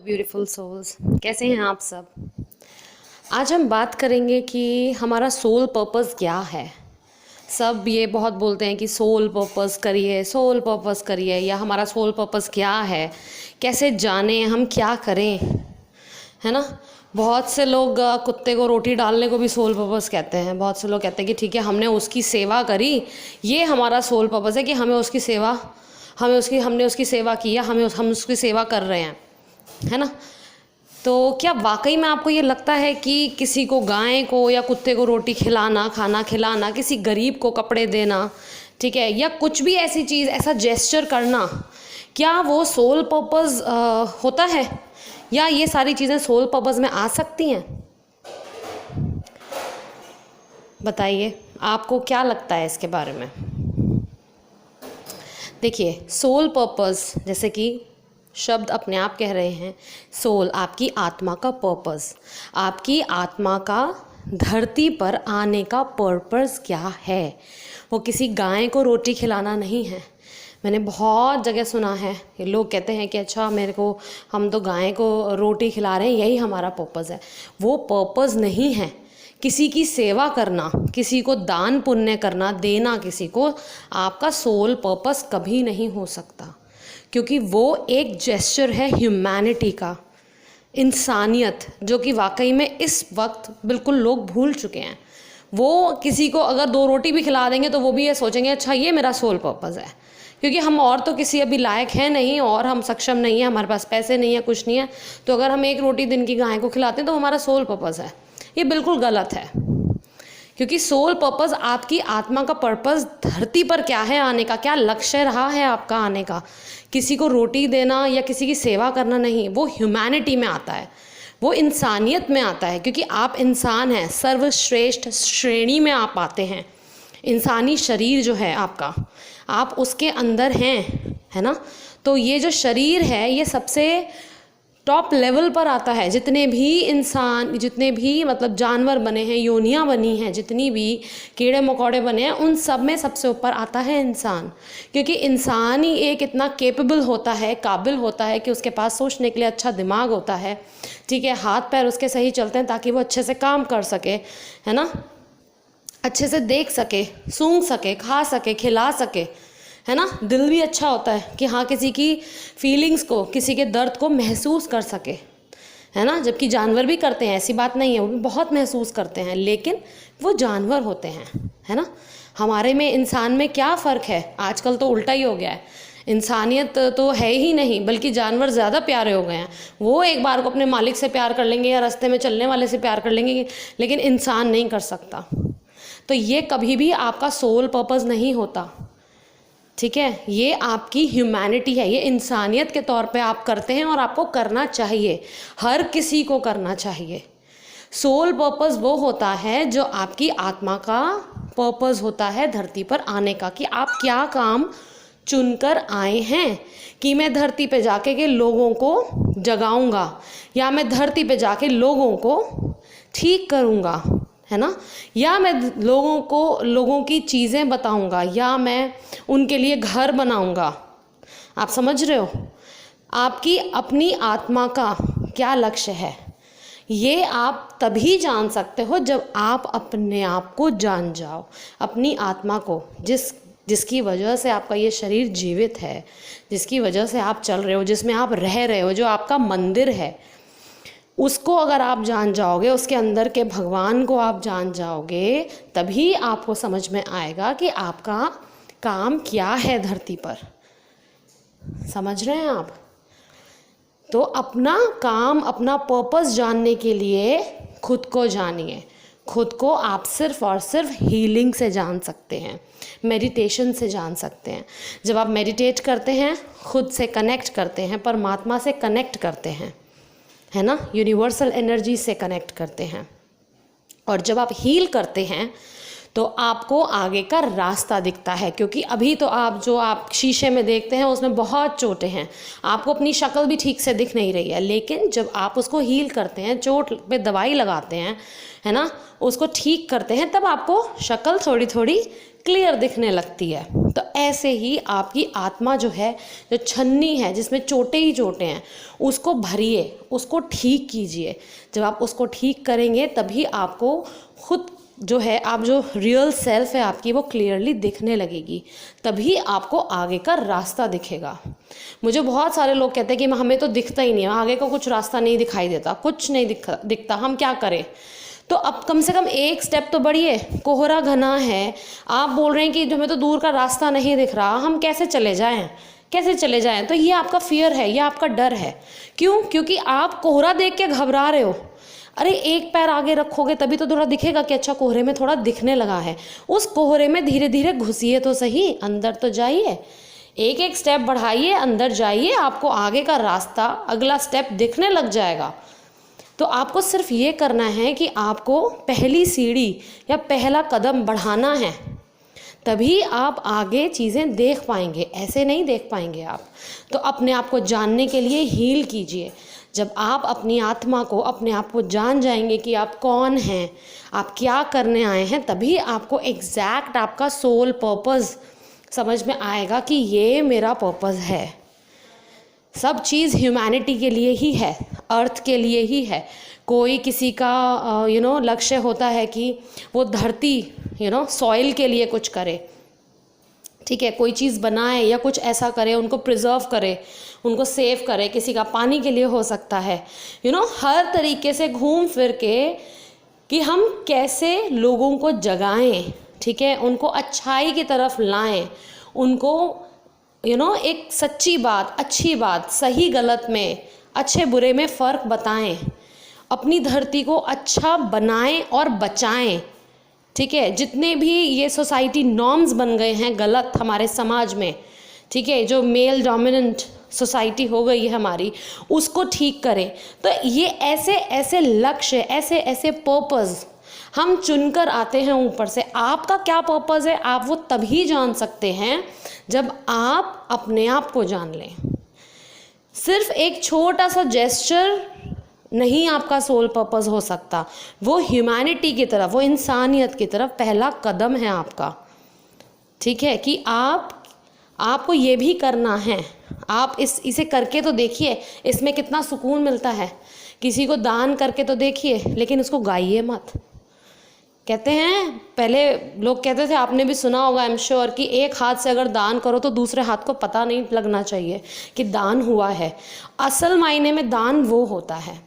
Beautiful souls, कैसे हैं आप सब। आज हम बात करेंगे कि हमारा सोल पर्पस क्या है। सब ये बहुत बोलते हैं कि सोल पर्पस करिए, सोल पर्पस करिए, या हमारा सोल पर्पस क्या है, कैसे जाने हम क्या करें, है ना। बहुत से लोग कुत्ते को रोटी डालने को भी सोल पर्पस कहते हैं। बहुत से लोग कहते हैं कि ठीक है, हमने उसकी सेवा करी, ये हमारा सोल पर्पस है कि हमने उसकी सेवा की, या हम उसकी सेवा कर रहे हैं, है ना। तो क्या वाकई में आपको ये लगता है कि किसी को, गाय को या कुत्ते को रोटी खिलाना, खाना खिलाना, किसी गरीब को कपड़े देना, ठीक है, या कुछ भी ऐसी चीज़, ऐसा जेस्चर करना, क्या वो सोल पर्पस होता है, या ये सारी चीज़ें सोल पर्पस में आ सकती हैं? बताइए, आपको क्या लगता है इसके बारे में। देखिए, सोल पर्पस, जैसे कि शब्द अपने आप कह रहे हैं, सोल आपकी आत्मा का पर्पस, आपकी आत्मा का धरती पर आने का पर्पस क्या है। वो किसी गाय को रोटी खिलाना नहीं है। मैंने बहुत जगह सुना है, ये लोग कहते हैं कि अच्छा हम तो गाय को रोटी खिला रहे हैं, यही हमारा पर्पस है। वो पर्पस नहीं है। किसी की सेवा करना, किसी को दान पुण्य करना, देना किसी को, आपका सोल पर्पस कभी नहीं हो सकता, क्योंकि वो एक जेस्चर है ह्यूमैनिटी का, इंसानियत, जो कि वाकई में इस वक्त बिल्कुल लोग भूल चुके हैं। वो किसी को अगर 2 रोटी भी खिला देंगे तो वो भी ये सोचेंगे अच्छा ये मेरा सोल पर्पस है, क्योंकि हम और तो किसी अभी लायक हैं नहीं, और हम सक्षम नहीं है, हमारे पास पैसे नहीं है, कुछ नहीं है, तो अगर हम 1 रोटी दिन की गाय को खिलाते हैं तो हमारा सोल पर्पस है। ये बिल्कुल गलत है, क्योंकि सोल पर्पस, आपकी आत्मा का पर्पस धरती पर क्या है आने का, क्या लक्ष्य रहा है आपका आने का, किसी को रोटी देना या किसी की सेवा करना नहीं। वो ह्यूमैनिटी में आता है, वो इंसानियत में आता है, क्योंकि आप इंसान हैं, सर्वश्रेष्ठ श्रेणी में आप आते हैं। इंसानी शरीर जो है आपका, आप उसके अंदर हैं, है ना। तो ये जो शरीर है, ये सबसे टॉप लेवल पर आता है। जितने भी इंसान, जितने भी मतलब जानवर बने हैं, योनियाँ बनी हैं, जितनी भी कीड़े मकोड़े बने हैं, उन सब में सबसे ऊपर आता है इंसान, क्योंकि इंसान ही एक इतना केपेबल होता है, काबिल होता है कि उसके पास सोचने के लिए अच्छा दिमाग होता है, ठीक है, हाथ पैर उसके सही चलते हैं ताकि वो अच्छे से काम कर सके, है ना, अच्छे से देख सके, सूंघ सके, खा सके, खिला सके, है ना। दिल भी अच्छा होता है कि हाँ, किसी की फीलिंग्स को, किसी के दर्द को महसूस कर सके, है ना। जबकि जानवर भी करते हैं, ऐसी बात नहीं है, वो भी बहुत महसूस करते हैं, लेकिन वो जानवर होते हैं, है ना। हमारे में, इंसान में क्या फ़र्क है। आजकल तो उल्टा ही हो गया है, इंसानियत तो है ही नहीं, बल्कि जानवर ज़्यादा प्यारे हो गए हैं। वो एक बार को अपने मालिक से प्यार कर लेंगे या रास्ते में चलने वाले से प्यार कर लेंगे, लेकिन इंसान नहीं कर सकता। तो ये कभी भी आपका सोल पर्पस नहीं होता, ठीक है। ये आपकी ह्यूमैनिटी है, ये इंसानियत के तौर पे आप करते हैं, और आपको करना चाहिए, हर किसी को करना चाहिए। सोल पर्पस वो होता है जो आपकी आत्मा का पर्पस होता है धरती पर आने का, कि आप क्या काम चुनकर आए हैं। कि मैं धरती पे जाके के लोगों को जगाऊंगा, या मैं धरती पे जाके लोगों को ठीक करूंगा, है ना, या मैं लोगों की चीज़ें बताऊंगा, या मैं उनके लिए घर बनाऊंगा। आप समझ रहे हो, आपकी अपनी आत्मा का क्या लक्ष्य है। ये आप तभी जान सकते हो जब आप अपने आप को जान जाओ, अपनी आत्मा को, जिसकी वजह से आपका ये शरीर जीवित है, जिसकी वजह से आप चल रहे हो, जिसमें आप रह रहे हो, जो आपका मंदिर है, उसको अगर आप जान जाओगे, उसके अंदर के भगवान को आप जान जाओगे, तभी आपको समझ में आएगा कि आपका काम क्या है धरती पर। समझ रहे हैं आप। तो अपना काम, अपना पर्पस जानने के लिए खुद को जानिए। खुद को आप सिर्फ और सिर्फ हीलिंग से जान सकते हैं, मेडिटेशन से जान सकते हैं। जब आप मेडिटेट करते हैं, खुद से कनेक्ट करते हैं, परमात्मा से कनेक्ट करते हैं, है ना, यूनिवर्सल एनर्जी से कनेक्ट करते हैं। और जब आप हील करते हैं तो आपको आगे का रास्ता दिखता है, क्योंकि अभी तो आप शीशे में देखते हैं उसमें बहुत चोटें हैं, आपको अपनी शक्ल भी ठीक से दिख नहीं रही है, लेकिन जब आप उसको हील करते हैं, चोट पे दवाई लगाते हैं, है ना, उसको ठीक करते हैं, तब आपको शक्ल थोड़ी थोड़ी क्लियर दिखने लगती है। तो ऐसे ही आपकी आत्मा जो है, जो छन्नी है जिसमें चोटें ही चोटें हैं, उसको भरिए, उसको ठीक कीजिए। जब आप उसको ठीक करेंगे तभी आपको खुद जो है, आप जो रियल सेल्फ है आपकी, वो क्लियरली दिखने लगेगी, तभी आपको आगे का रास्ता दिखेगा। मुझे बहुत सारे लोग कहते हैं कि हमें तो दिखता ही नहीं है, आगे का कुछ रास्ता नहीं दिखाई देता, कुछ नहीं दिखता, हम क्या करें। तो अब कम से कम एक स्टेप तो बढ़िए। कोहरा घना है, आप बोल रहे हैं कि हमें तो दूर का रास्ता नहीं दिख रहा, हम कैसे चले जाएं, कैसे चले जाएं। तो ये आपका फियर है, ये आपका डर है। क्यों? क्योंकि आप कोहरा देख के घबरा रहे हो। अरे एक पैर आगे रखोगे तभी तो थोड़ा दिखेगा कि अच्छा कोहरे में थोड़ा दिखने लगा है। उस कोहरे में धीरे धीरे घुसिए तो सही, अंदर तो जाइए, एक एक स्टेप बढ़ाइए, अंदर जाइए, आपको आगे का रास्ता, अगला स्टेप दिखने लग जाएगा। तो आपको सिर्फ ये करना है कि आपको पहली सीढ़ी या पहला कदम बढ़ाना है, तभी आप आगे चीज़ें देख पाएंगे, ऐसे नहीं देख पाएंगे आप। तो अपने आप को जानने के लिए हील कीजिए। जब आप अपनी आत्मा को, अपने आप को जान जाएंगे कि आप कौन हैं, आप क्या करने आए हैं, तभी आपको एग्जैक्ट आपका सोल पर्पस समझ में आएगा कि ये मेरा पर्पस है। सब चीज़ ह्यूमैनिटी के लिए ही है, अर्थ के लिए ही है। कोई किसी का लक्ष्य होता है कि वो धरती सॉइल के लिए कुछ करे, ठीक है, कोई चीज़ बनाए या कुछ ऐसा करे, उनको प्रिजर्व करे, उनको सेव करे। किसी का पानी के लिए हो सकता है, हर तरीके से घूम फिर के कि हम कैसे लोगों को जगाएं, ठीक है, उनको अच्छाई की तरफ लाएं, उनको एक सच्ची बात, अच्छी बात, सही गलत में, अच्छे बुरे में फ़र्क बताएं, अपनी धरती को अच्छा बनाएं और बचाएं, ठीक है। जितने भी ये सोसाइटी नॉर्म्स बन गए हैं गलत हमारे समाज में, ठीक है, जो मेल डोमिनेंट सोसाइटी हो गई है हमारी, उसको ठीक करें। तो ये ऐसे ऐसे लक्ष्य, ऐसे ऐसे पर्पस हम चुनकर आते हैं ऊपर से। आपका क्या पर्पस है, आप वो तभी जान सकते हैं जब आप अपने आप को जान लें। सिर्फ एक छोटा सा जेस्चर नहीं आपका सोल पर्पस हो सकता, वो ह्यूमैनिटी की तरफ, वो इंसानियत की तरफ पहला कदम है आपका, ठीक है। कि आपको ये भी करना है। आप इसे करके तो देखिए, इसमें कितना सुकून मिलता है। किसी को दान करके तो देखिए, लेकिन उसको गाइए मत। कहते हैं, पहले लोग कहते थे, आपने भी सुना होगा आई एम श्योर, कि एक हाथ से अगर दान करो तो दूसरे हाथ को पता नहीं लगना चाहिए कि दान हुआ है। असल मायने में दान वो होता है।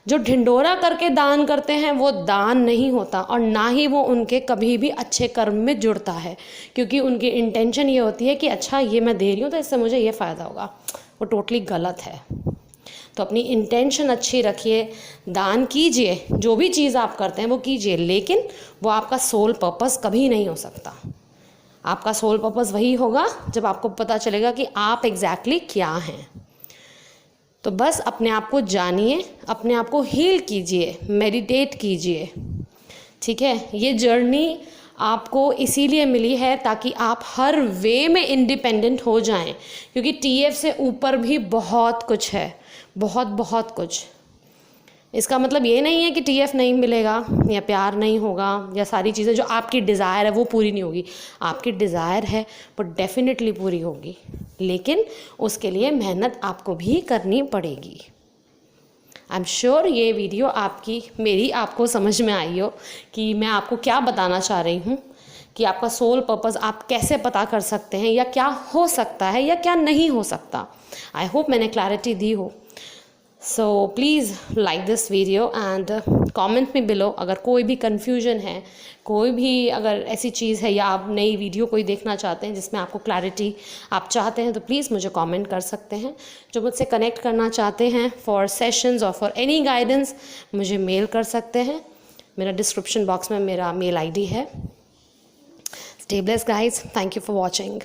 जो ढिंडोरा करके दान करते हैं वो दान नहीं होता, और ना ही वो उनके कभी भी अच्छे कर्म में जुड़ता है, क्योंकि उनकी इंटेंशन ये होती है कि अच्छा ये मैं दे रही हूँ तो इससे मुझे ये फ़ायदा होगा। वो टोटली गलत है। तो अपनी इंटेंशन अच्छी रखिए, दान कीजिए, जो भी चीज़ आप करते हैं वो कीजिए, लेकिन वो आपका सोल पर्पस कभी नहीं हो सकता। आपका सोल पर्पस वही होगा जब आपको पता चलेगा कि आप एग्जैक्टली क्या हैं। तो बस अपने आप को जानिए, अपने आप को हील कीजिए, मेडिटेट कीजिए, ठीक है। ये जर्नी आपको इसीलिए मिली है ताकि आप हर वे में इंडिपेंडेंट हो जाएं, क्योंकि टीएफ से ऊपर भी बहुत कुछ है, बहुत बहुत कुछ। इसका मतलब ये नहीं है कि टीएफ नहीं मिलेगा या प्यार नहीं होगा या सारी चीज़ें जो आपकी डिज़ायर है वो पूरी नहीं होगी। आपकी डिज़ायर है वो डेफिनेटली पूरी होगी, लेकिन उसके लिए मेहनत आपको भी करनी पड़ेगी। आई एम श्योर ये वीडियो मेरी आपको समझ में आई हो कि मैं आपको क्या बताना चाह रही हूँ, कि आपका सोल पर्पस आप कैसे पता कर सकते हैं, या क्या हो सकता है या क्या नहीं हो सकता। आई होप मैंने क्लैरिटी दी हो। So please like this video and comment में बिलो अगर कोई भी कन्फ्यूजन है, कोई भी अगर ऐसी चीज़ है, या आप नई वीडियो कोई देखना चाहते हैं जिसमें आपको क्लैरिटी आप चाहते हैं, तो प्लीज़ मुझे कमेंट कर सकते हैं। जो मुझसे कनेक्ट करना चाहते हैं फॉर सेशंस और फॉर एनी गाइडेंस, मुझे मेल कर सकते हैं। मेरा डिस्क्रिप्शन बॉक्स में मेरा मेल आईडी है। Stay blessed guys, thank you for watching.